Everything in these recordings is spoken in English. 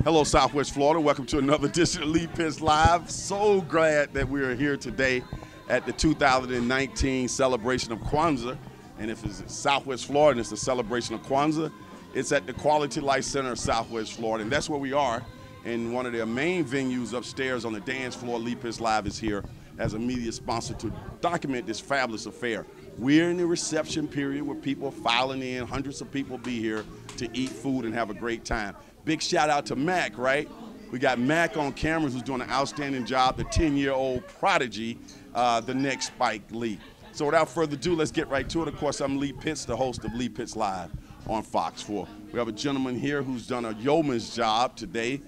Hello, Southwest Florida. Welcome to another edition of Lead Pits Live. So glad that we are here today at the 2019 celebration of Kwanzaa. And if it's Southwest Florida and it's the celebration of Kwanzaa, it's at the Quality Life Center of Southwest Florida. And that's where we are. And one of their main venues upstairs on the dance floor, Lead Pits Live is here as a media sponsor to document this fabulous affair. We're in the reception period where people are filing in. Hundreds of people be here to eat food and have a great time. Big shout out to Mac, right? We got Mac on cameras who's doing an outstanding job, the 10-year-old prodigy, the next Spike Lee. So without further ado, let's get right to it. Of course, I'm Lee Pitts, the host of Lee Pitts Live on Fox 4. We have a gentleman here who's done a yeoman's job today.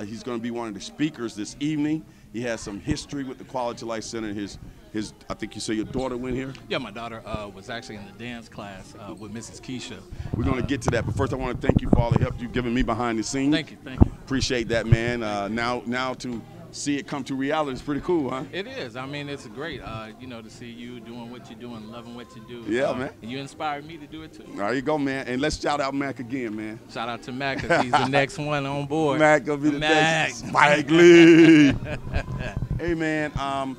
He's going to be one of the speakers this evening. He has some history with the Quality Life Center. I think you say your daughter went here? Yeah, my daughter was actually in the dance class with Mrs. Keisha. We're going to get to that, but first I want to thank you for all the help you've given me behind the scenes. Thank you, thank you. Appreciate that, man. Now to see it come to reality is pretty cool, huh? It is. I mean, it's great, you know, to see you doing what you're doing, loving what you do. Yeah, man. And you inspired me to do it, too. There you go, man. And let's shout out Mac again, man. Shout out to Mac, because he's the next one on board. Mac going to be the next Spike Lee. Hey, man,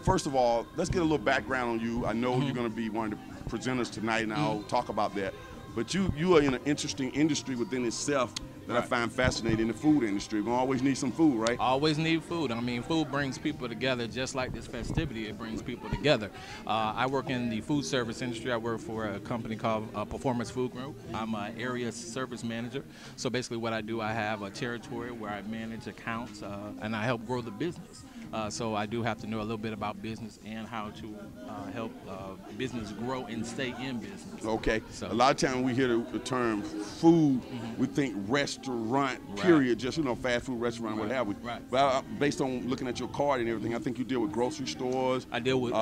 first of all, let's get a little background on you. I know you're going to be one of the presenters tonight, and I'll talk about that. But you are in an interesting industry within itself that I find fascinating, the food industry. We're going to always need some food, right? Always need food. I mean, food brings people together, just like this festivity, it brings people together. I work in the food service industry. I work for a company called Performance Food Group. I'm an area service manager. So basically what I do, I have a territory where I manage accounts and I help grow the business. So I do have to know a little bit about business and how to help business grow and stay in business. Okay. So, a lot of times we hear the term food, we think restaurant, period, just, you know, fast food restaurant, what have we. Right. But based on looking at your card and everything, I think you deal with grocery stores. I deal with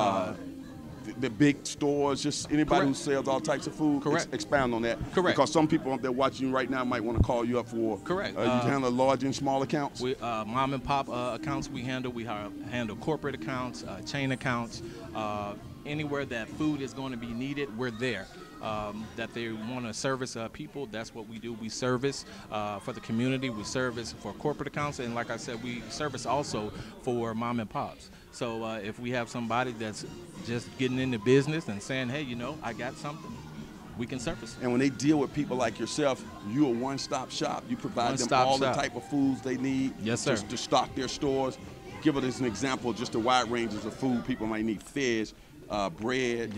the big stores, just anybody who sells all types of food. Correct. Expound on that. Correct. Because some people that are watching you right now might want to call you up for. Correct. You handle large and small accounts? We, mom and pop accounts we handle. We handle corporate accounts, chain accounts. Anywhere that food is going to be needed, we're there. That they want to service people, that's what we do. We service for the community, we service for corporate accounts, and like I said, we service also for mom and pops. So if we have somebody that's just getting into business and saying, hey, you know, I got something, we can service them. And when they deal with people like yourself, you're a one-stop shop. You provide them all the type of foods they need to stock their stores. Give us an example, just the wide ranges of food people might need: fish, bread,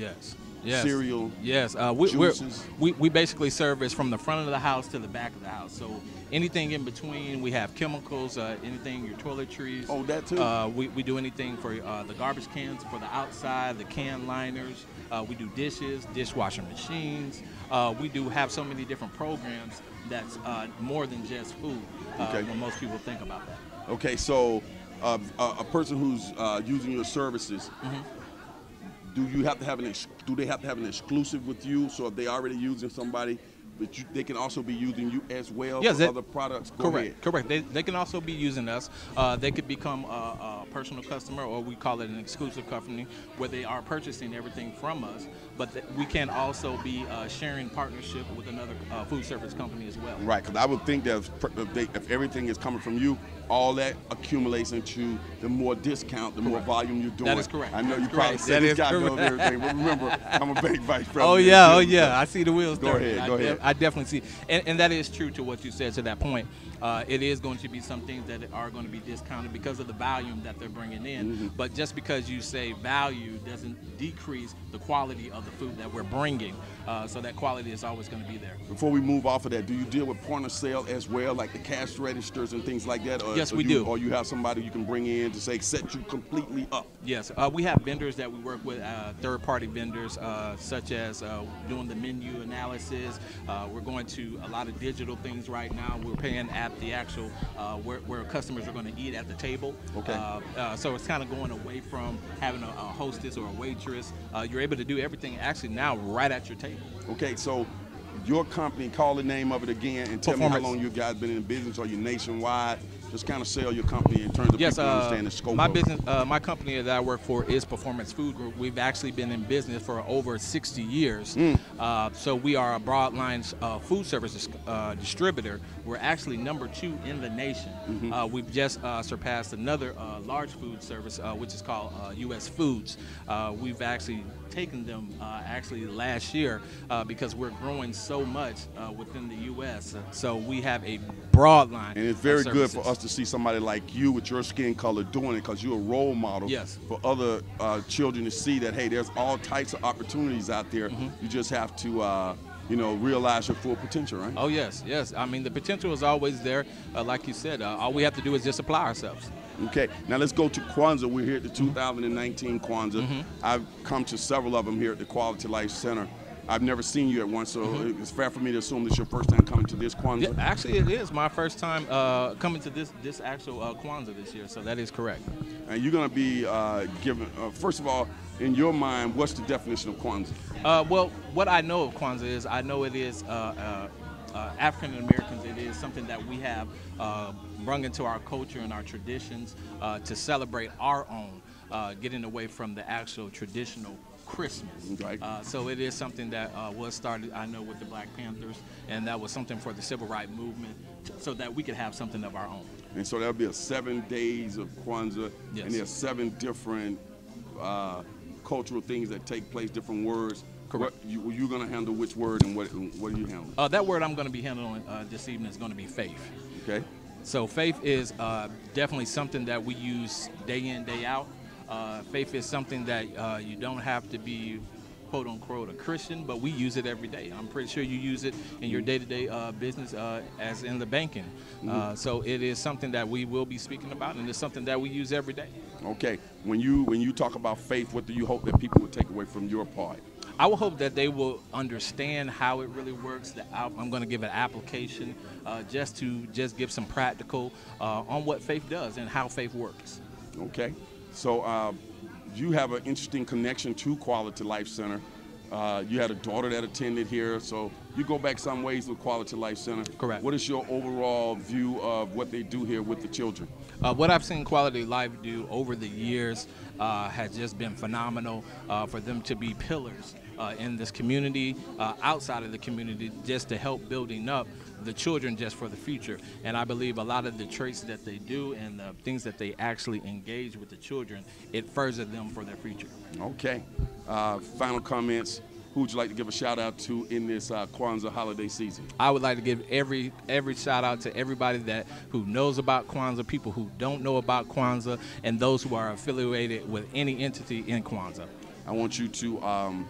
cereal, juices. We basically service from the front of the house to the back of the house. So anything in between, we have chemicals, anything, your toiletries. Oh, that too? We do anything for the garbage cans, for the outside, the can liners. We do dishes, dishwasher machines. We do have so many different programs that's more than just food when most people think about that. Okay, so a person who's using your services, do they have to have an exclusive with you? So if they already using somebody, but they can also be using you as well for other products? Correct. They can also be using us. They could become a personal customer, or we call it an exclusive company, where they are purchasing everything from us. But we can also be sharing partnership with another food service company as well. Right, because I would think that if everything is coming from you, all that accumulates into the more discount, the more volume you're doing. That is correct. I know you probably said this guy knows everything, but remember, I'm a bank vice president. Oh yeah, I see the wheels turning. Go ahead. I definitely see, and that is true to what you said to that point. It is going to be some things that are going to be discounted because of the volume that they're bringing in. But just because you say value doesn't decrease the quality of the food that we're bringing. So that quality is always going to be there. Before we move off of that, do you deal with point of sale as well, like the cash registers and things like that? Yes, we do. Or you have somebody you can bring in to say set you completely up? Yes, we have vendors that we work with, third-party vendors, such as doing the menu analysis. We're going to a lot of digital things right now. We're paying at the actual where customers are going to eat at the table. Okay. So it's kind of going away from having a hostess or a waitress. You're able to do everything actually now right at your table. Okay, so your company, call the name of it again and tell me how long you guys been in business. Are you nationwide? Just kind of sell your company in terms of Yes, people understand the scope my of business, my company that I work for is Performance Food Group. We've actually been in business for over 60 years. So we are a broad lines food service distributor. We're actually #2 in the nation. We've just surpassed another large food service, which is called U.S. Foods. We've actually taken them actually last year because we're growing so much within the U.S. So we have a broad line. And it's very good for us to see somebody like you with your skin color doing it, because you're a role model for other children to see that, hey, there's all types of opportunities out there. You just have to you know, realize your full potential, right? Oh, yes, yes. I mean, the potential is always there. Like you said, all we have to do is just apply ourselves. Okay, now let's go to Kwanzaa. We're here at the 2019 Kwanzaa. I've come to several of them here at the Quality Life Center. I've never seen you at one, so it's fair for me to assume this is your first time coming to this Kwanzaa? Yeah, actually, it is my first time coming to this actual Kwanzaa this year, so that is correct. And you're going to be given, first of all, in your mind, what's the definition of Kwanzaa? Well, what I know of Kwanzaa is I know it is African Americans. It is something that we have brought into our culture and our traditions to celebrate our own, getting away from the actual traditional Christmas. Right. So it is something that was started, I know, with the Black Panthers, and that was something for the civil rights movement, so that we could have something of our own. And so there'll be 7 days of Kwanzaa, and there's 7 different cultural things that take place, different words. Correct. You're going to handle which word, and what do you handle? That word I'm going to be handling this evening is going to be faith. Okay. So faith is definitely something that we use day in, day out. Faith is something that you don't have to be, quote unquote, a Christian, but we use it every day. I'm pretty sure you use it in your day-to-day business as in the banking. So it is something that we will be speaking about, and it's something that we use every day. Okay. When you talk about faith, what do you hope that people will take away from your part? I will hope that they will understand how it really works. That I'm going to give an application just to give some practical on what faith does and how faith works. Okay. So you have an interesting connection to Quality Life Center. You had a daughter that attended here, so you go back some ways with Quality Life Center. Correct. What is your overall view of what they do here with the children? What I've seen Quality Life do over the years has just been phenomenal. For them to be pillars in this community, outside of the community, just to help building up the children just for the future. And I believe a lot of the traits that they do and the things that they actually engage with the children, it furthers them for their future. Okay. Final comments. Who would you like to give a shout out to in this Kwanzaa holiday season? I would like to give every shout out to everybody who knows about Kwanzaa, people who don't know about Kwanzaa, and those who are affiliated with any entity in Kwanzaa. I want you to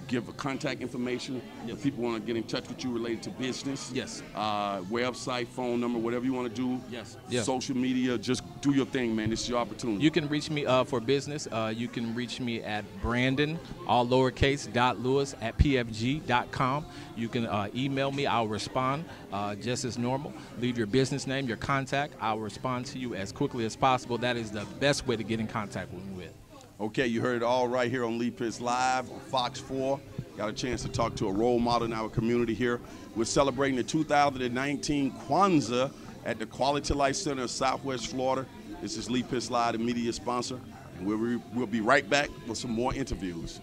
give a contact information if people want to get in touch with you related to business. Yes. Website, phone number, whatever you want to do. Yes. Social media, just do your thing, man. This is your opportunity. You can reach me for business. You can reach me at Brandon, all lowercase, .Lewis at pfg.com. You can email me. I'll respond just as normal. Leave your business name, your contact. I'll respond to you as quickly as possible. That is the best way to get in contact with me with. Okay, you heard it all right here on Lee Pitts Live on Fox 4. Got a chance to talk to a role model in our community here. We're celebrating the 2019 Kwanzaa at the Quality Life Center of Southwest Florida. This is Lee Pitts Live, the media sponsor, and we'll be right back with some more interviews.